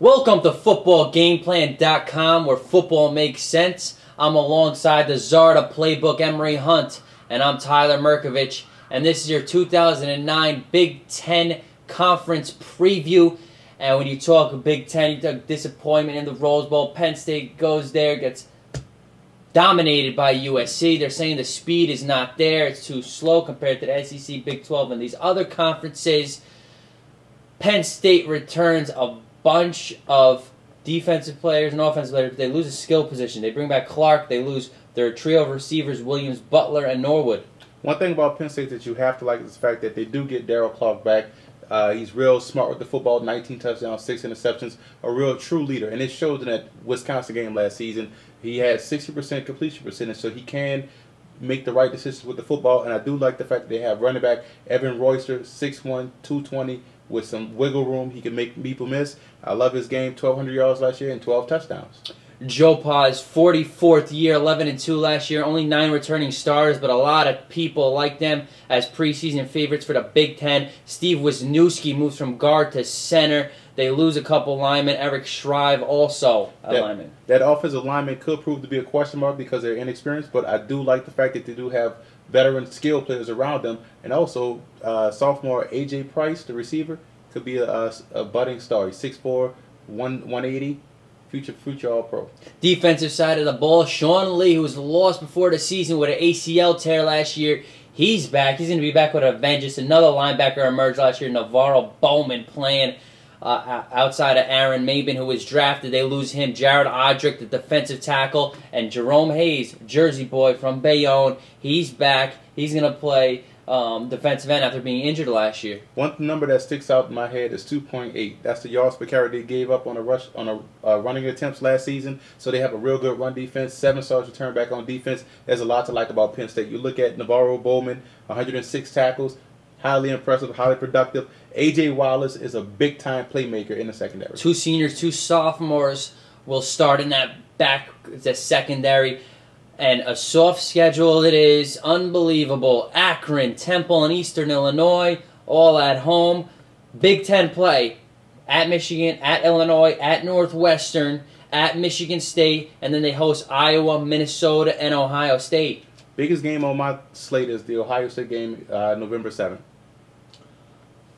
Welcome to footballgameplan.com, where football makes sense. I'm alongside the Zarda Playbook Emery Hunt, and I'm Tyler Merkovich, and this is your 2009 Big Ten Conference preview. And when you talk Big Ten, you talk disappointment in the Rose Bowl. Penn State goes there, gets dominated by USC. They're saying the speed is not there. It's too slow compared to the SEC, Big 12, and these other conferences. Penn State returns a bunch of defensive players and offensive players. They lose a skill position. They bring back Clark. They lose their trio of receivers, Williams, Butler, and Norwood. One thing about Penn State that you have to like is the fact that they do get Darryl Clark back. He's real smart with the football, 19 touchdowns, 6 interceptions, a real true leader. And it showed in that Wisconsin game last season. He had 60% completion percentage, so he can make the right decisions with the football. And I do like the fact that they have running back Evan Royster, 6'1", 220, with some wiggle room. He can make people miss. I love his game, 1,200 yards last year and 12 touchdowns. Joe Pa's 44th year, 11-2 last year, only 9 returning starters, but a lot of people like them as preseason favorites for the Big Ten. Steve Wisniewski moves from guard to center. They lose a couple linemen. Eric Shrive also a lineman. That offensive lineman could prove to be a question mark because they're inexperienced, but I do like the fact that they do have veteran skill players around them. And also, sophomore A.J. Price, the receiver, could be a budding star. He's 6'4", 180. Future All-Pro. Defensive side of the ball, Sean Lee, who was lost before the season with an ACL tear last year, he's back. He's going to be back with a vengeance. Another linebacker emerged last year, Navarro Bowman, playing outside of Aaron Mabin, who was drafted. They lose him. Jared Odrick, the defensive tackle, and Jerome Hayes, Jersey boy from Bayonne. He's back. He's going to play defensive end after being injured last year. One number that sticks out in my head is 2.8. That's the yards per carry they gave up on running attempts last season. So they have a real good run defense. 7 stars return back on defense. There's a lot to like about Penn State. You look at Navarro Bowman, 106 tackles, highly impressive, highly productive. A.J. Wallace is a big-time playmaker in the secondary. 2 seniors, 2 sophomores will start in that the secondary. And a soft schedule it is. Unbelievable. Akron, Temple, and Eastern Illinois, all at home. Big Ten play. At Michigan, at Illinois, at Northwestern, at Michigan State, and then they host Iowa, Minnesota, and Ohio State. Biggest game on my slate is the Ohio State game, November 7th.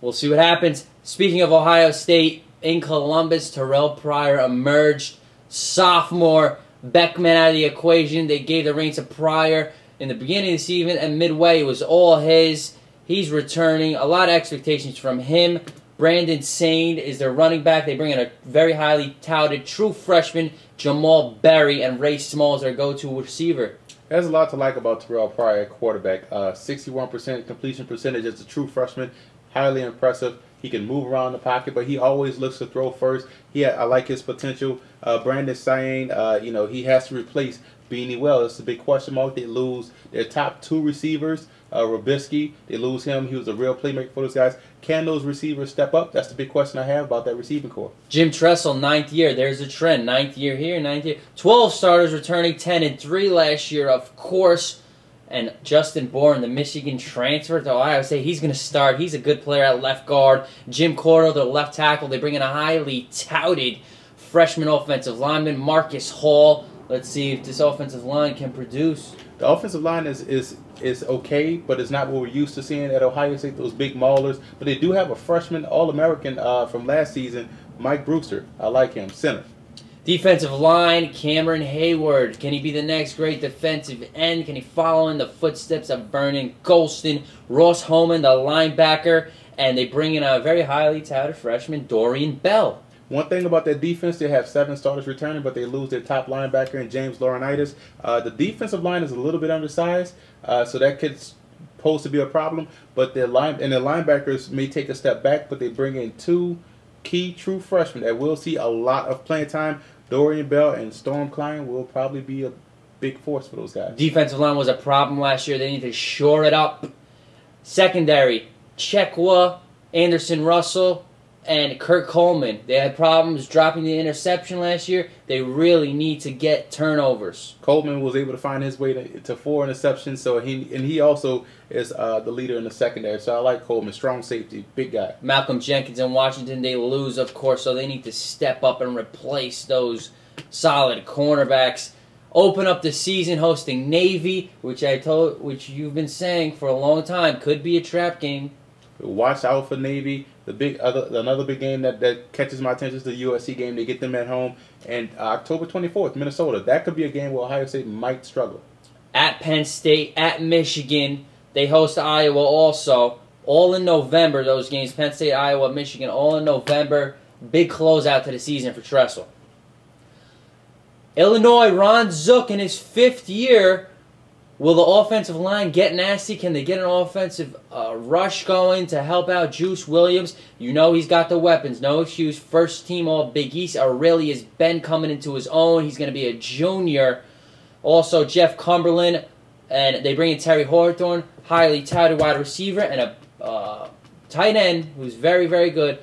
We'll see what happens. Speaking of Ohio State, in Columbus, Terrell Pryor emerged. Sophomore. Beckman out of the equation. They gave the reins to Pryor in the beginning of the season, and midway it was all his. He's returning. A lot of expectations from him. Brandon Sane is their running back. They bring in a very highly touted true freshman, Jamal Berry, and Ray Small is their go-to receiver. There's a lot to like about Terrell Pryor, quarterback. 61% completion percentage as a true freshman. Highly impressive. He can move around the pocket, but he always looks to throw first. I like his potential. Brandon Sane, he has to replace Beanie Wells. It's a big question mark. They lose their top 2 receivers. Robisky, they lose him. He was a real playmaker for those guys. Can those receivers step up? That's the big question I have about that receiving corps. Jim Tressel, 9th year. There's a trend. 9th year here, 9th year. 12 starters returning, 10-3 last year, of course. And Justin Bourne, the Michigan transfer to Ohio State, he's going to start. He's a good player at left guard. Jim Cordell, the left tackle. They bring in a highly touted freshman offensive lineman, Marcus Hall. Let's see if this offensive line can produce. The offensive line is okay, but it's not what we're used to seeing at Ohio State, those big maulers. But they do have a freshman All-American from last season, Mike Brewster. I like him, center. Defensive line, Cameron Hayward. Can he be the next great defensive end? Can he follow in the footsteps of Vernon Golston? Ross Holman, the linebacker. And they bring in a very highly touted freshman, Dorian Bell. One thing about their defense, they have 7 starters returning, but they lose their top linebacker in James Laurinaitis. The defensive line is a little bit undersized, so that could pose to be a problem. But their linebackers may take a step back, but they bring in 2 key true freshmen that will see a lot of playing time. Dorian Bell and Storm Klein will probably be a big force for those guys. Defensive line was a problem last year. They need to shore it up. Secondary, Chekwa, Anderson Russell, and Kurt Coleman. They had problems dropping the interception last year. They really need to get turnovers. Coleman was able to find his way to 4 interceptions, so he also is the leader in the secondary. So I like Coleman, strong safety, big guy. Malcolm Jenkins in Washington, they lose, of course, so they need to step up and replace those solid cornerbacks. Open up the season hosting Navy, which you've been saying for a long time could be a trap game. Watch out for Navy. Another big game that catches my attention is the USC game. They get them at home. And October 24th, Minnesota. That could be a game where Ohio State might struggle. At Penn State, at Michigan. They host Iowa also. All in November, those games. Penn State, Iowa, Michigan, all in November. Big closeout to the season for Tressel. Illinois, Ron Zook in his 5th year. Will the offensive line get nasty? Can they get an offensive rush going to help out Juice Williams? You know he's got the weapons. No excuse. First team all Big East. Aurelius Ben coming into his own. He's going to be a junior. Also, Jeff Cumberland. And they bring in Terry Hawthorne, highly touted wide receiver, and a tight end who's very, very good,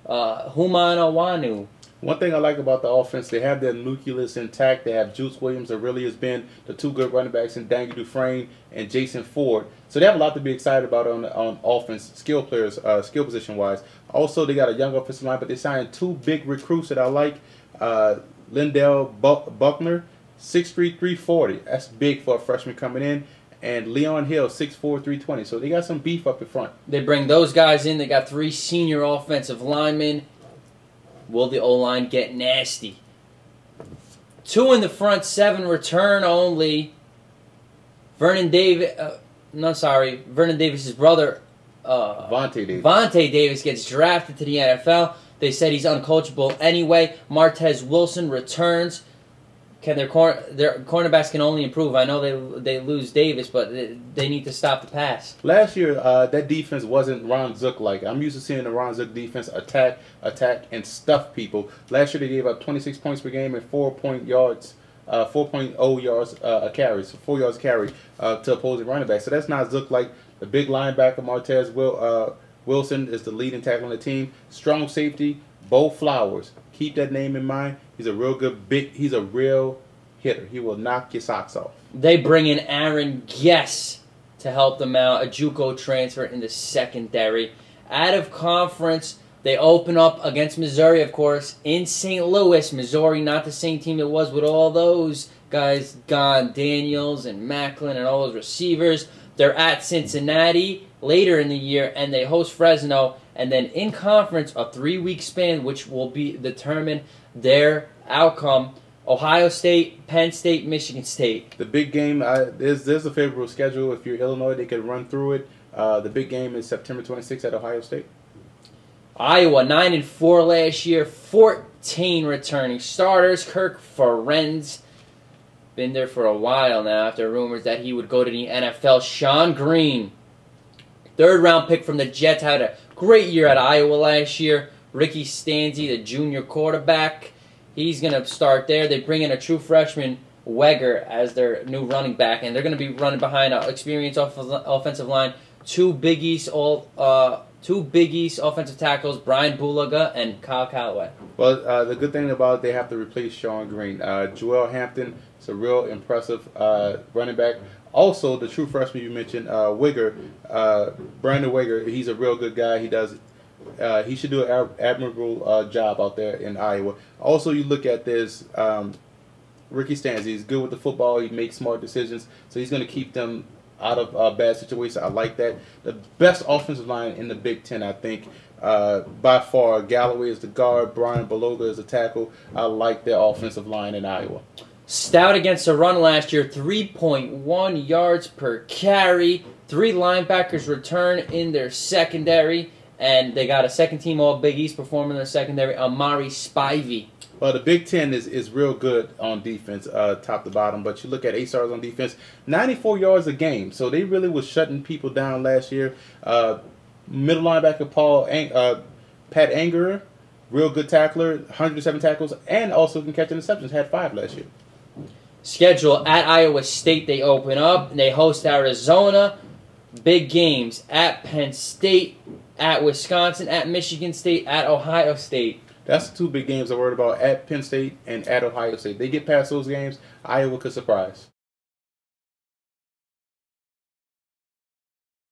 Human Awanu. One thing I like about the offense, they have their nucleus intact. They have Juice Williams, Aurelius Ben, the 2 good running backs, and Daniel Dufresne and Jason Ford. So they have a lot to be excited about on offense, skill players, skill position-wise. Also, they got a young offensive line, but they signed 2 big recruits that I like. Lindell Buckner, 6'3", 340. That's big for a freshman coming in. And Leon Hill, 6'4", 320. So they got some beef up in front. They bring those guys in. They got 3 senior offensive linemen. Will the O-line get nasty? 2 in the front, 7 return only. Vernon Davis's brother, Vontae Davis gets drafted to the NFL. They said he's uncoachable anyway. Martez Wilson returns. Their cornerbacks can only improve. I know they lose Davis, but they need to stop the pass. Last year, that defense wasn't Ron Zook-like. I'm used to seeing the Ron Zook defense attack, and stuff people. Last year, they gave up 26 points per game and 4.0 yards a carry, so 4 yards a carry to opposing running back. So that's not Zook-like. The big linebacker, Martez Wilson, is the leading tackle on the team. Strong safety, Bo Flowers. Keep that name in mind. He's a real good he's a real hitter. He will knock your socks off. They bring in Aaron Guess to help them out, a JUCO transfer in the secondary. Out of conference, they open up against Missouri, of course, in St. Louis. Missouri, not the same team it was with all those guys gone, Daniels and Macklin and all those receivers. They're at Cincinnati later in the year, and they host Fresno. And then in conference, a 3-week span, which will determine their outcome. Ohio State, Penn State, Michigan State. The big game, there's a favorable schedule. If you're Illinois, they can run through it. The big game is September 26th at Ohio State. Iowa, 9-4 last year, 14 returning starters. Kirk Ferenz, been there for a while now after rumors that he would go to the NFL. Sean Green, 3rd-round pick from the Jets, had a great year at Iowa last year. Ricky Stanzi, the junior quarterback, he's going to start there. They bring in a true freshman, Weger, as their new running back, and they're going to be running behind an experienced offensive line. 2 Big East offensive tackles, Brian Bulaga and Kyle Callaway. Well, the good thing about it, they have to replace Sean Green. Joel Hampton is a real impressive running back. Also, the true freshman you mentioned, Brandon Weger, he's a real good guy. He should do an admirable job out there in Iowa. Also, you look at this, Ricky Stanzi. He's good with the football. He makes smart decisions, so he's going to keep them out of bad situations. I like that. The best offensive line in the Big Ten, I think, by far. Galloway is the guard. Brian Bulaga is the tackle. I like their offensive line in Iowa. Stout against the run last year, 3.1 yards per carry. 3 linebackers return in their secondary, and they got a second-team All-Big East performer in their secondary, Amari Spivey. Well, the Big Ten is real good on defense, top to bottom. But you look at 8 stars on defense, 94 yards a game. So they really was shutting people down last year. Middle linebacker Pat Angerer, real good tackler, 107 tackles, and also can catch interceptions. Had 5 last year. Schedule at Iowa State, they open up. They host Arizona. Big games at Penn State. at Wisconsin, at Michigan State, at Ohio State. That's the two big games I'm worried about, at Penn State and at Ohio State. They get past those games, Iowa could surprise.